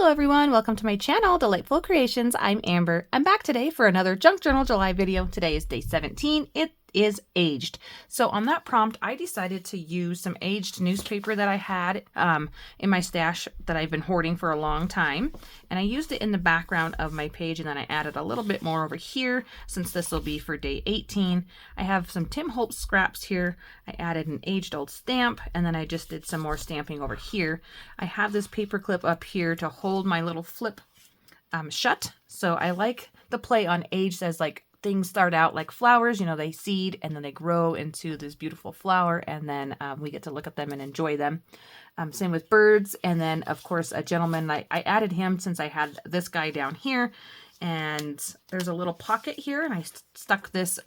Hello everyone, welcome to my channel, Delightful Creations. I'm Amber. I'm back today for another Junk Journal July video. Today is day 17. It is aged. So on that prompt, I decided to use some aged newspaper that I had in my stash that I've been hoarding for a long time. And I used it in the background of my page, and then I added a little bit more over here since this will be for day 18. I have some Tim Holtz scraps here. I added an aged old stamp, and then I just did some more stamping over here. I have this paper clip up here to hold my little flip shut. So I like the play on aged as like things start out like flowers, you know, they seed and then they grow into this beautiful flower, and then we get to look at them and enjoy them. Same with birds. And then of course a gentleman, I added him since I had this guy down here, and there's a little pocket here, and I stuck this,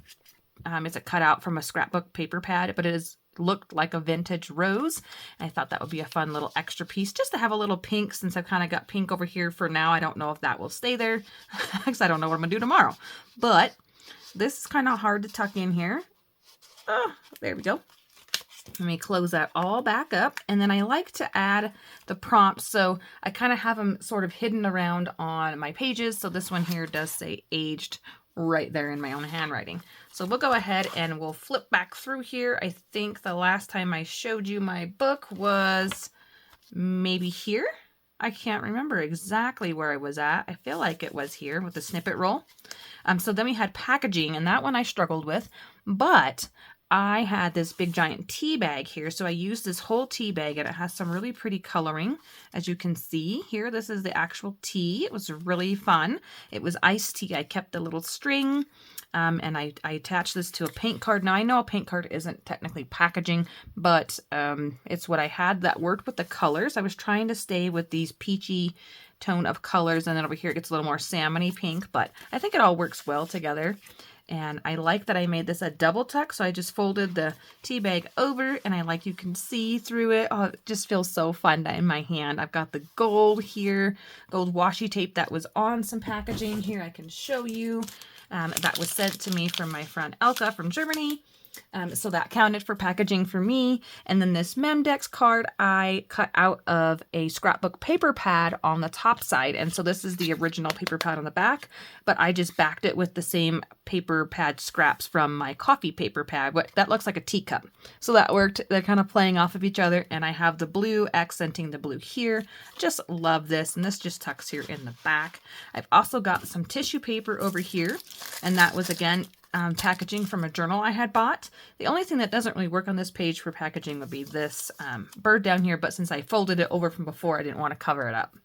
it's a cutout from a scrapbook paper pad, but it is looked like a vintage rose. And I thought that would be a fun little extra piece just to have a little pink, since I've kind of got pink over here for now. I don't know if that will stay there because I don't know what I'm gonna do tomorrow, but this is kind of hard to tuck in here. Oh, there we go. Let me close that all back up. And then I like to add the prompts. So I kind of have them sort of hidden around on my pages. So this one here does say aged right there in my own handwriting. So we'll go ahead and we'll flip back through here. I think the last time I showed you my book was maybe here. I can't remember exactly where I was at. I feel like it was here with the snippet roll. So then we had packaging, and that one I struggled with, but I had this big giant tea bag here. So I used this whole tea bag, and it has some really pretty coloring. As you can see here, this is the actual tea. It was really fun. It was iced tea. I kept the little string, and I attached this to a paint card. Now I know a paint card isn't technically packaging, but it's what I had that worked with the colors. I was trying to stay with these peachy tone of colors, and then over here it gets a little more salmony pink, but I think it all works well together. And I like that I made this a double tuck, so I just folded the tea bag over, and I like you can see through it. Oh, it just feels so fun in my hand. I've got the gold here, gold washi tape that was on some packaging here. I can show you. That was sent to me from my friend Elka from Germany. So that counted for packaging for me. And then this Memdex card I cut out of a scrapbook paper pad on the top side. And so this is the original paper pad on the back, but I just backed it with the same paper pad scraps from my coffee paper pad. That looks like a teacup. So that worked. They're kind of playing off of each other. And I have the blue accenting the blue here. Just love this. And this just tucks here in the back. I've also got some tissue paper over here. And that was, again, packaging from a journal I had bought. The only thing that doesn't really work on this page for packaging would be this bird down here, but since I folded it over from before, I didn't want to cover it up.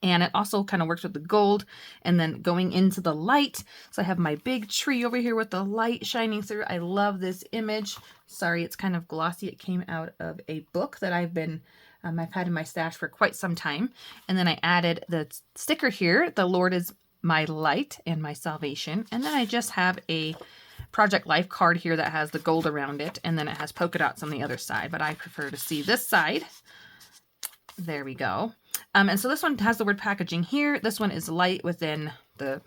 And it also kind of works with the gold and then going into the light. So I have my big tree over here with the light shining through. I love this image. Sorry, it's kind of glossy. It came out of a book that I've had in my stash for quite some time. And then I added the sticker here. The Lord is my light and my salvation. And then I just have a Project Life card here that has the gold around it, and then it has polka dots on the other side, but I prefer to see this side. There we go. And so this one has the word packaging here. This one is light within the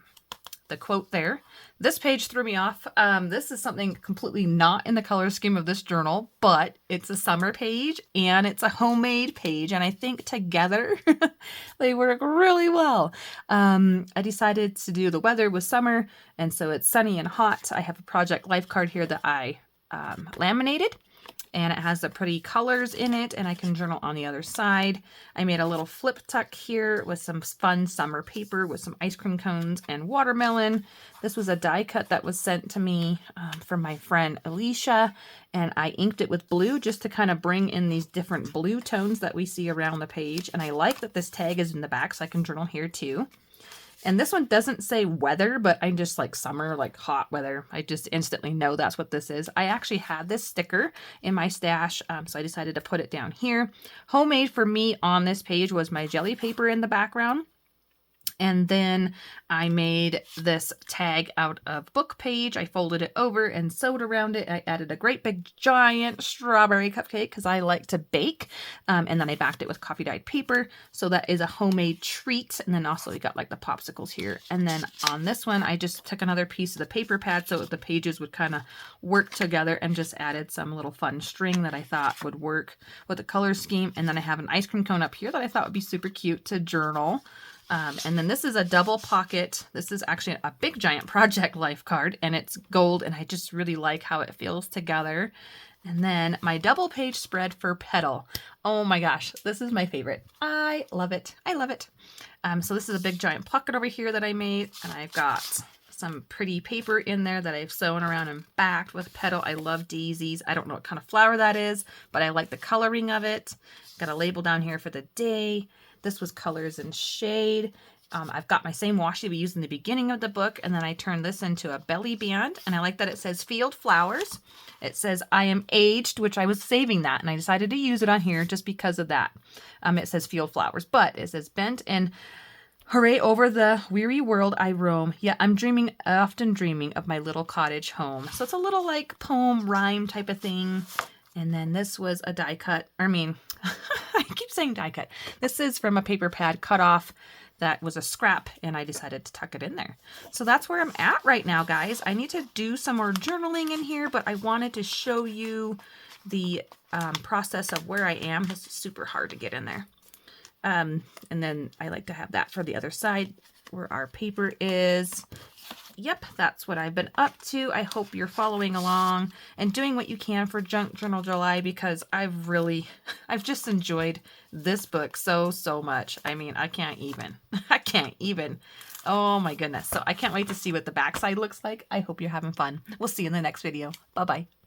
quote there. This page threw me off. This is something completely not in the color scheme of this journal, but it's a summer page and it's a homemade page, and I think together they work really well. I decided to do the weather with summer, and so it's sunny and hot. I have a Project Life card here that I laminated, and it has the pretty colors in it, and I can journal on the other side. I made a little flip tuck here with some fun summer paper with some ice cream cones and watermelon. This was a die cut that was sent to me from my friend Alicia, and I inked it with blue just to kind of bring in these different blue tones that we see around the page. And I like that this tag is in the back, so I can journal here too. And this one doesn't say weather, but I just like summer, like hot weather. I just instantly know that's what this is. I actually had this sticker in my stash, so I decided to put it down here. Homemade for me on this page was my jelly paper in the background. And then I made this tag out of book page. I folded it over and sewed around it. I added a great big giant strawberry cupcake because I like to bake. And then I backed it with coffee dyed paper. So that is a homemade treat. And then also we got like the popsicles here. And then on this one, I just took another piece of the paper pad so the pages would kind of work together, and just added some little fun string that I thought would work with the color scheme. And then I have an ice cream cone up here that I thought would be super cute to journal. And then this is a double pocket. This is actually a big giant project life card, and it's gold, and I just really like how it feels together. And then my double page spread for Petal. Oh my gosh, this is my favorite. I love it. I love it. So this is a big giant pocket over here that I made, and I've got some pretty paper in there that I've sewn around and backed with Petal. I love daisies. I don't know what kind of flower that is, but I like the coloring of it. Got a label down here for the day. This was Colors and Shade. I've got my same washi we used in the beginning of the book, and then I turned this into a belly band, and I like that it says Field Flowers. It says I am aged, which I was saving that, and I decided to use it on here just because of that. It says Field Flowers, but it says bent and hooray over the weary world I roam. Yeah, I'm dreaming, often dreaming of my little cottage home. So it's a little like poem rhyme type of thing. And then this was a die cut, I keep saying die cut. This is from a paper pad cut off that was a scrap, and I decided to tuck it in there. So that's where I'm at right now, guys. I need to do some more journaling in here, but I wanted to show you the process of where I am. This is super hard to get in there. And then I like to have that for the other side where our paper is. Yep, that's what I've been up to. I hope you're following along and doing what you can for Junk Journal July, because I've just enjoyed this book so much. I mean, I can't even. Oh my goodness. So I can't wait to see what the backside looks like. I hope you're having fun. We'll see you in the next video. Bye-bye.